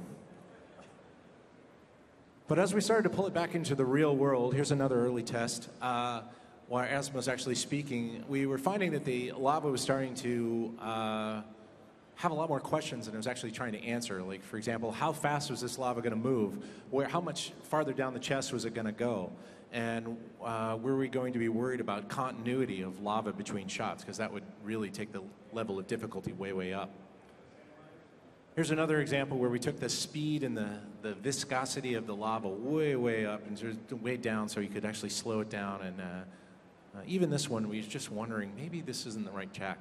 But as we started to pull it back into the real world, here's another early test. While Asmo was actually speaking, we were finding that the lava was starting to have a lot more questions than it was actually trying to answer. Like, for example, how fast was this lava going to move? How much farther down the chest was it going to go? And were we going to be worried about continuity of lava between shots? Because that would really take the level of difficulty way, way up. Here's another example where we took the speed and the viscosity of the lava way, way up and sort of way down so you could actually slow it down. And even this one, we were just wondering, maybe this isn't the right track.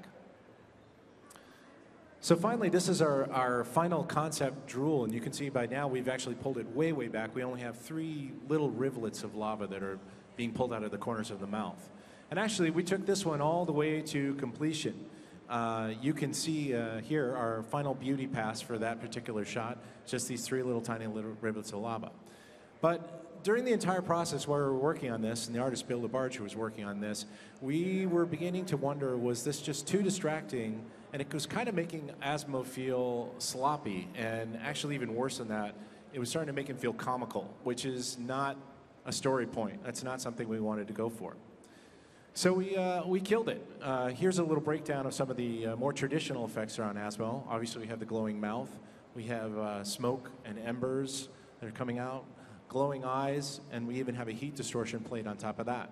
So finally, this is our final concept drool, and you can see by now we've actually pulled it way, way back. We only have 3 little rivulets of lava that are being pulled out of the corners of the mouth. And actually, we took this one all the way to completion. You can see here our final beauty pass for that particular shot, just these 3 tiny little rivulets of lava. But during the entire process while we were working on this, and the artist Bill LaBarge who was working on this, we were beginning to wonder, was this just too distracting? And it was kind of making Asimov feel sloppy, and actually even worse than that, it was starting to make him feel comical, which is not a story point. That's not something we wanted to go for. So we killed it. Here's a little breakdown of some of the more traditional effects around Asimov. Obviously, we have the glowing mouth. We have smoke and embers that are coming out, glowing eyes, and we even have a heat distortion plate on top of that.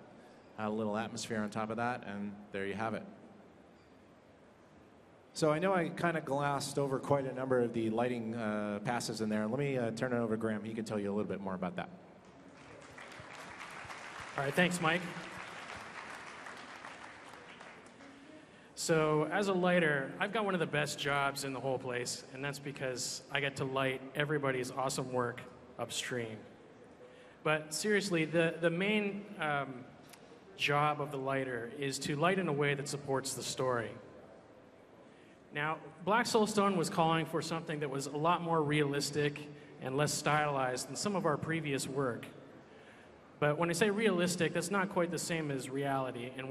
A little atmosphere on top of that, and there you have it. So I know I kind of glossed over quite a number of the lighting passes in there. Let me turn it over to Graham. He can tell you a little bit more about that. All right, thanks, Mike. So as a lighter, I've got one of the best jobs in the whole place, and that's because I get to light everybody's awesome work upstream. But seriously, the main job of the lighter is to light in a way that supports the story. Now, Black Soulstone was calling for something that was a lot more realistic and less stylized than some of our previous work. But when I say realistic, that's not quite the same as reality, and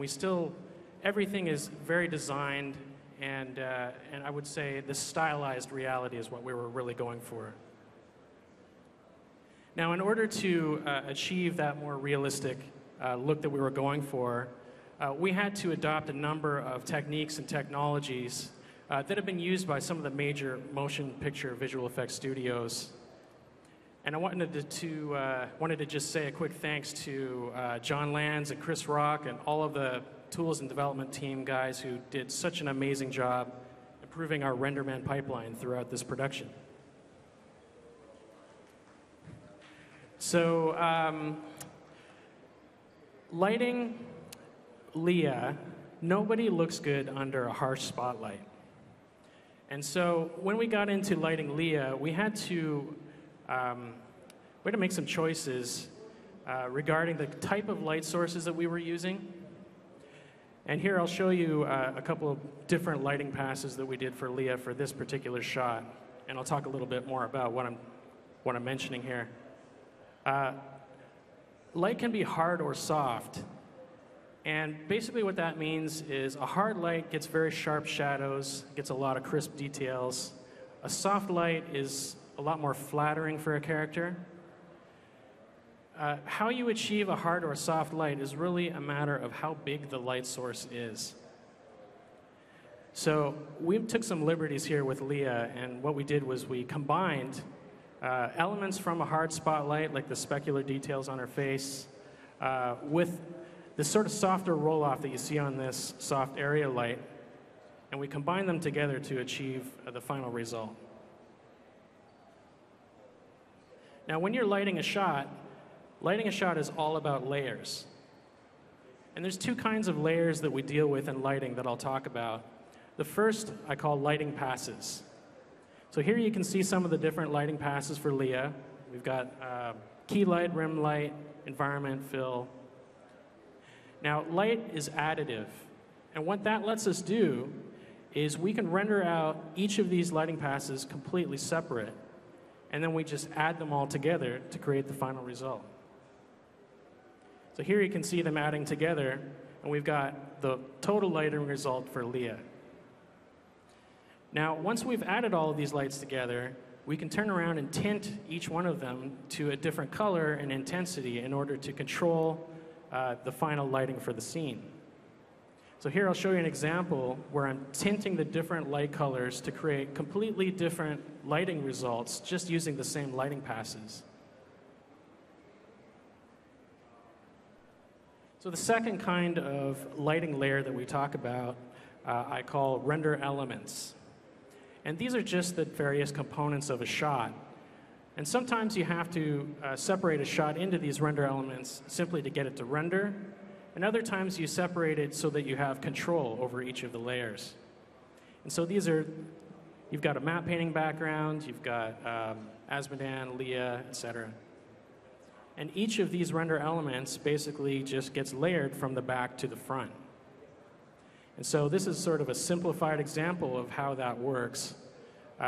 everything is very designed, and I would say the stylized reality is what we were really going for. Now, in order to achieve that more realistic look that we were going for, we had to adopt a number of techniques and technologies that have been used by some of the major motion picture visual effects studios. And I wanted to just say a quick thanks to John Lands and Chris Rock and all of the tools and development team guys who did such an amazing job improving our RenderMan pipeline throughout this production. So, lighting Leah, nobody looks good under a harsh spotlight. And so when we got into lighting Leah, we had to make some choices regarding the type of light sources that we were using. And here I'll show you a couple of different lighting passes that we did for Leah for this particular shot. And I'll talk a little bit more about what I'm mentioning here. Light can be hard or soft. And basically what that means is a hard light gets very sharp shadows, gets a lot of crisp details. A soft light is a lot more flattering for a character. How you achieve a hard or soft light is really a matter of how big the light source is. So we took some liberties here with Leah, and what we did was we combined elements from a hard spotlight, like the specular details on her face, with this sort of softer roll-off that you see on this soft area light, and we combine them together to achieve the final result. Now, when you're lighting a shot is all about layers. And there's two kinds of layers that we deal with in lighting that I'll talk about. The first I call lighting passes. So here you can see some of the different lighting passes for Leah. We've got key light, rim light, environment, fill. Now, light is additive, and what that lets us do is we can render out each of these lighting passes completely separate, and then we just add them all together to create the final result. So here you can see them adding together, and we've got the total lighting result for Leah. Now, once we've added all of these lights together, we can turn around and tint each one of them to a different color and intensity in order to control the final lighting for the scene. So here I'll show you an example where I'm tinting the different light colors to create completely different lighting results just using the same lighting passes. So the second kind of lighting layer that we talk about I call render elements. And these are just the various components of a shot. And sometimes you have to separate a shot into these render elements simply to get it to render. And other times you separate it so that you have control over each of the layers. And so you've got a matte painting background, you've got Asmodan, Leah, etc. And each of these render elements basically just gets layered from the back to the front. And so this is sort of a simplified example of how that works.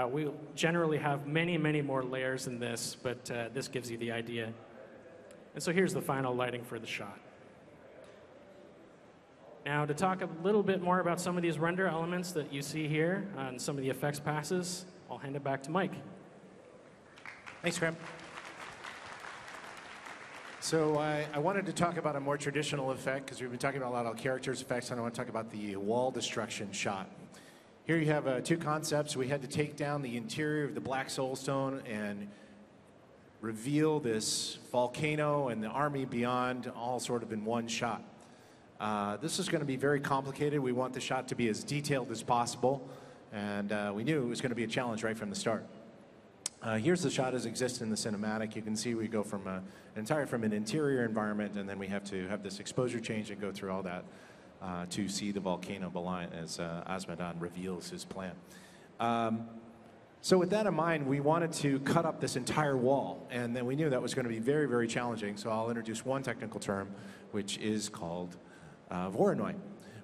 We generally have many, many more layers than this, but this gives you the idea. And so here's the final lighting for the shot. Now, to talk a little bit more about some of these render elements that you see here and some of the effects passes, I'll hand it back to Mike. Thanks, Graham. So I wanted to talk about a more traditional effect because we've been talking about a lot of characters effects, and I want to talk about the wall destruction shot. Here you have two concepts. We had to take down the interior of the Black Soulstone and reveal this volcano and the army beyond all sort of in one shot. This is going to be very complicated. We want the shot to be as detailed as possible, and we knew it was going to be a challenge right from the start. Here's the shot as it exists in the cinematic. You can see we go from an interior environment, and then we have to have this exposure change and go through all that to see the volcano behind as Asmodon reveals his plan. So with that in mind, we wanted to cut up this entire wall, and then we knew that was going to be very, very challenging. So I'll introduce one technical term, which is called Voronoi.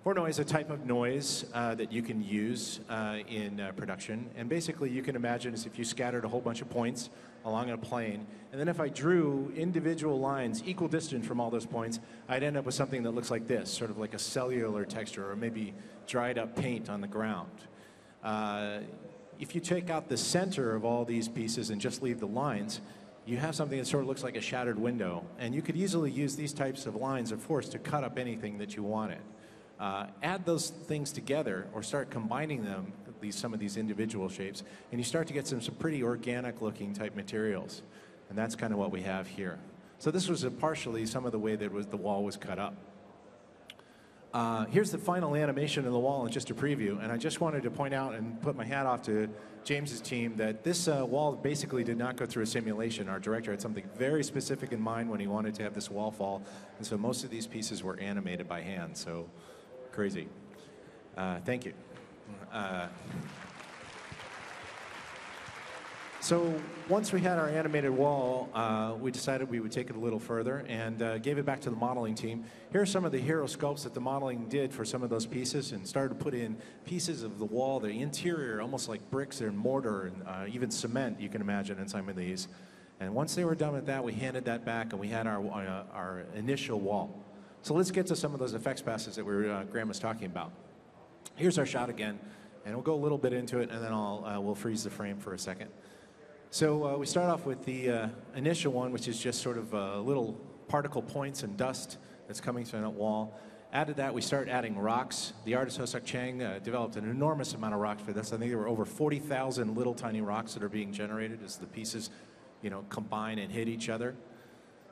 Voronoi is a type of noise that you can use in production. And basically, you can imagine as if you scattered a whole bunch of points along a plane. And then if I drew individual lines equal distance from all those points, I'd end up with something that looks like this, sort of like a cellular texture or maybe dried up paint on the ground. If you take out the center of all these pieces and just leave the lines, you have something that sort of looks like a shattered window. And you could easily use these types of lines of force to cut up anything that you wanted. Add those things together or start combining them, some of these individual shapes, and you start to get some pretty organic looking type materials. And that's kind of what we have here. So this was partially some of the way that the wall was cut up. Here's the final animation of the wall and just a preview. And I just wanted to point out and put my hat off to James's team that this wall basically did not go through a simulation. Our director had something very specific in mind when he wanted to have this wall fall. And so most of these pieces were animated by hand. So crazy. Thank you. So once we had our animated wall, we decided we would take it a little further and gave it back to the modeling team. Here are some of the hero sculpts that the modeling did for some of those pieces and started to put in pieces of the wall, the interior, almost like bricks and mortar and even cement, you can imagine, in some of these. And once they were done with that, we handed that back and we had our initial wall. So let's get to some of those effects passes that Graham was talking about. Here's our shot again, and we'll go a little bit into it, and then we'll freeze the frame for a second. So we start off with the initial one, which is just sort of little particle points and dust that's coming through that wall. Added that, we start adding rocks. The artist Hosuk Chang developed an enormous amount of rocks for this. I think there were over 40,000 little tiny rocks that are being generated as the pieces, combine and hit each other.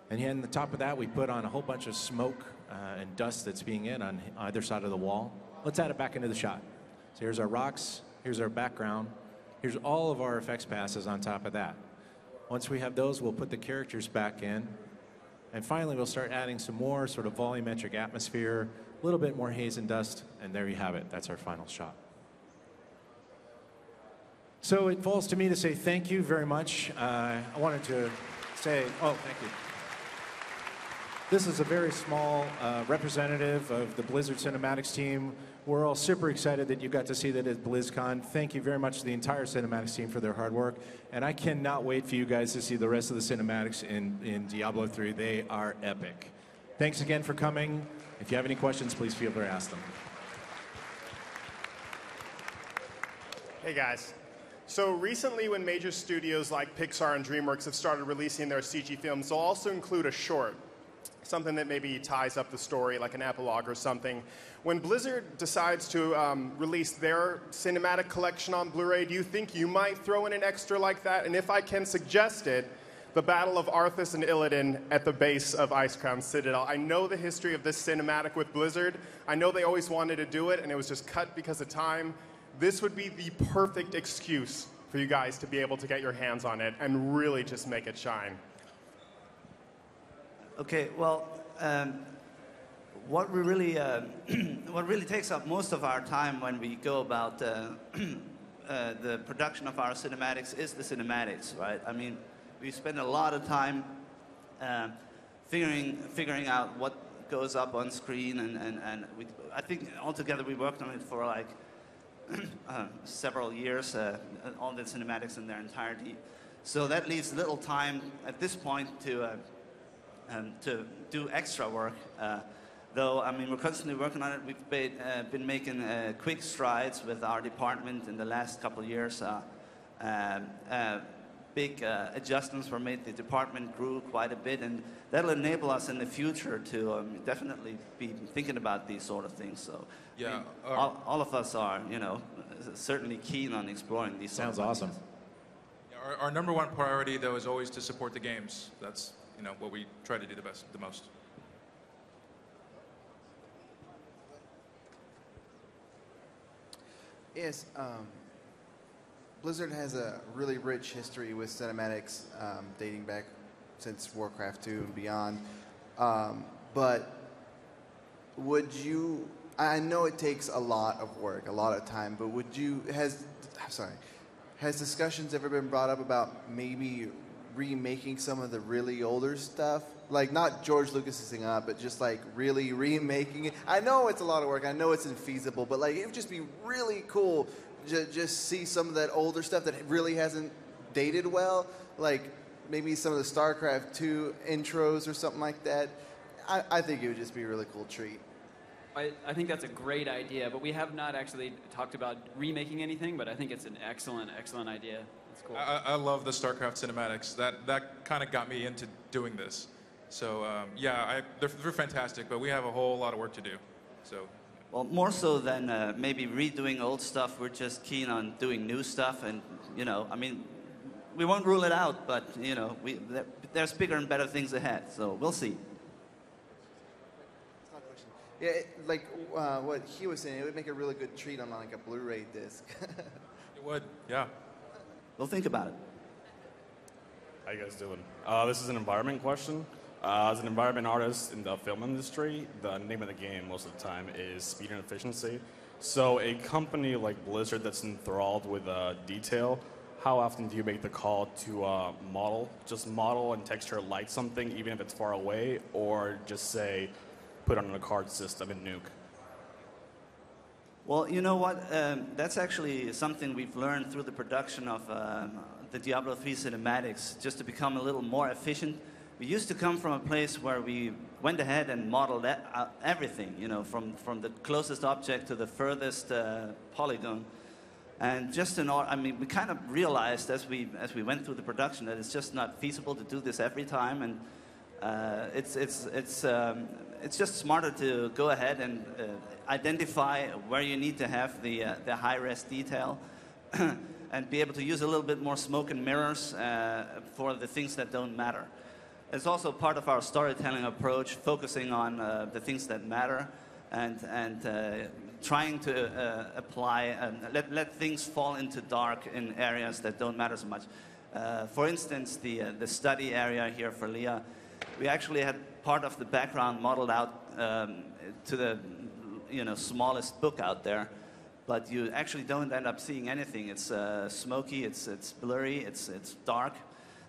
And then on the top of that, we put on a whole bunch of smoke and dust that's being in on either side of the wall. Let's add it back into the shot. So here's our rocks, here's our background, here's all of our effects passes on top of that. Once we have those, we'll put the characters back in. And finally, we'll start adding some more sort of volumetric atmosphere, a little bit more haze and dust, and there you have it. That's our final shot. So it falls to me to say thank you very much. I wanted to say, thank you. This is a very small representative of the Blizzard Cinematics team. We're all super excited that you got to see that at BlizzCon. Thank you very much to the entire Cinematics team for their hard work. And I cannot wait for you guys to see the rest of the Cinematics in Diablo 3. They are epic. Thanks again for coming. If you have any questions, please feel free to ask them. Hey guys. So recently when major studios like Pixar and DreamWorks have started releasing their CG films, they'll also include a short. Something that maybe ties up the story, like an epilogue or something. When Blizzard decides to release their cinematic collection on Blu-ray, do you think you might throw in an extra like that? And if I can suggest it, the Battle of Arthas and Illidan at the base of Icecrown Citadel. I know the history of this cinematic with Blizzard. I know they always wanted to do it, and it was just cut because of time. This would be the perfect excuse for you guys to be able to get your hands on it and really just make it shine. Okay, well, what really takes up most of our time when we go about the production of our cinematics is the cinematics, right? I mean, we spend a lot of time figuring out what goes up on screen, and I think altogether we worked on it for like several years, all the cinematics in their entirety. So that leaves little time at this point to to do extra work. Though, I mean, we're constantly working on it. We've been making quick strides with our department in the last couple of years. Big adjustments were made. The department grew quite a bit, and that'll enable us in the future to definitely be thinking about these sort of things. So, yeah, I mean, all of us are, you know, certainly keen on exploring these. Sounds awesome. Our number one priority, though, is always to support the games. That's, you know, what we try to do the most. Yes, Blizzard has a really rich history with cinematics dating back since Warcraft 2 and beyond. But would you, I know it takes a lot of work, a lot of time, but has discussions ever been brought up about maybe remaking some of the really older stuff? Like, not George Lucas's up, but just like really remaking it. I know it's a lot of work. I know it's infeasible, but like it would just be really cool to just see some of that older stuff that really hasn't dated well. Like maybe some of the StarCraft 2 intros or something like that. I think it would just be a really cool treat. I think that's a great idea, but we have not actually talked about remaking anything, but I think it's an excellent, excellent idea. It's cool. I love the StarCraft cinematics. That kind of got me into doing this. So, yeah, they're fantastic, but we have a whole lot of work to do. So. Well, more so than maybe redoing old stuff, we're just keen on doing new stuff. And, you know, I mean, we won't rule it out, but, you know, there's bigger and better things ahead. So we'll see. Yeah, like what he was saying, it would make a really good treat on like a Blu-ray disc. It would, yeah. We'll think about it. How you guys doing? This is an environment question. As an environment artist in the film industry, the name of the game most of the time is speed and efficiency. So a company like Blizzard that's enthralled with detail, how often do you make the call to model and texture light something even if it's far away, or just say, put on a card system and nuke? Well, you know what? That's actually something we've learned through the production of the Diablo 3 cinematics, just to become a little more efficient. We used to come from a place where we went ahead and modeled everything, you know, from the closest object to the furthest polygon. And just I mean, we kind of realized as we went through the production that it's just not feasible to do this every time, and it's just smarter to go ahead and identify where you need to have the high-res detail and be able to use a little bit more smoke and mirrors for the things that don't matter. It's also part of our storytelling approach, focusing on the things that matter and trying to apply, let things fall into dark in areas that don't matter so much. For instance, the study area here for Leah, we actually had part of the background modeled out to the smallest book out there, but you actually don't end up seeing anything. It's smoky, it's blurry, it's dark.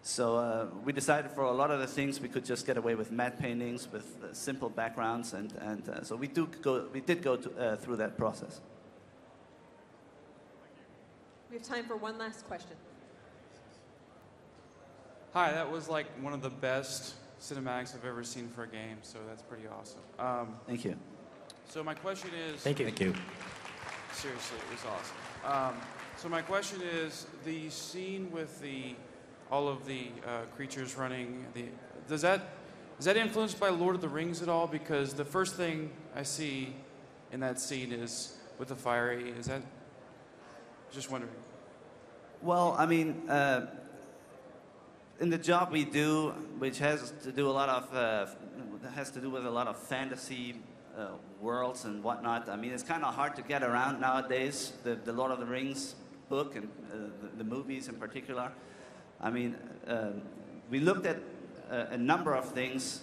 So we decided for a lot of the things we could just get away with matte paintings with simple backgrounds, and so we did go through that process. We have time for one last question. Hi, that was like one of the best cinematics I've ever seen for a game, so that's pretty awesome. Thank you. So my question is... Thank you. Seriously, it was awesome. So my question is, the scene with all of the creatures running, is that influenced by Lord of the Rings at all? Because the first thing I see in that scene is with the fiery. Is that... Just wondering. Well, I mean... in the job we do, which has to do with a lot of fantasy worlds and whatnot. I mean, it's kind of hard to get around nowadays. The Lord of the Rings book and the movies in particular. I mean, we looked at a number of things.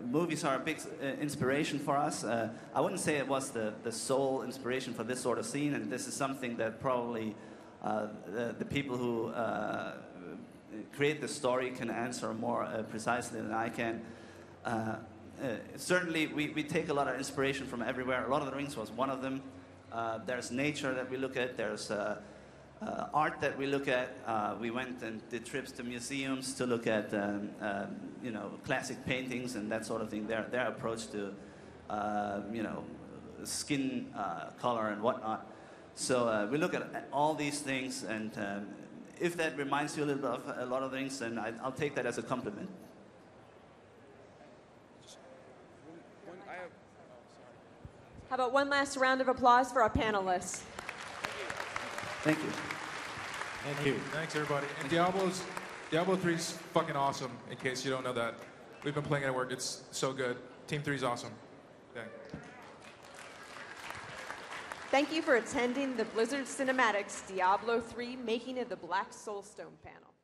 Movies are a big inspiration for us. I wouldn't say it was the sole inspiration for this sort of scene, and this is something that probably the people who create the story can answer more precisely than I can. Certainly, we take a lot of inspiration from everywhere. Lord of the Rings was one of them. There's nature that we look at. There's art that we look at. We went and did trips to museums to look at you know, classic paintings and that sort of thing. Their approach to you know, skin color and whatnot. So we look at all these things, and if that reminds you a little bit of a lot of things, then I'll take that as a compliment. How about one last round of applause for our panelists? Thank you. Thank you. Thanks, everybody. And Diablo 3 is fucking awesome, in case you don't know that. We've been playing it at work. It's so good. Team 3 is awesome. Okay. Thank you for attending the Blizzard Cinematics Diablo 3 Making of the Black Soulstone panel.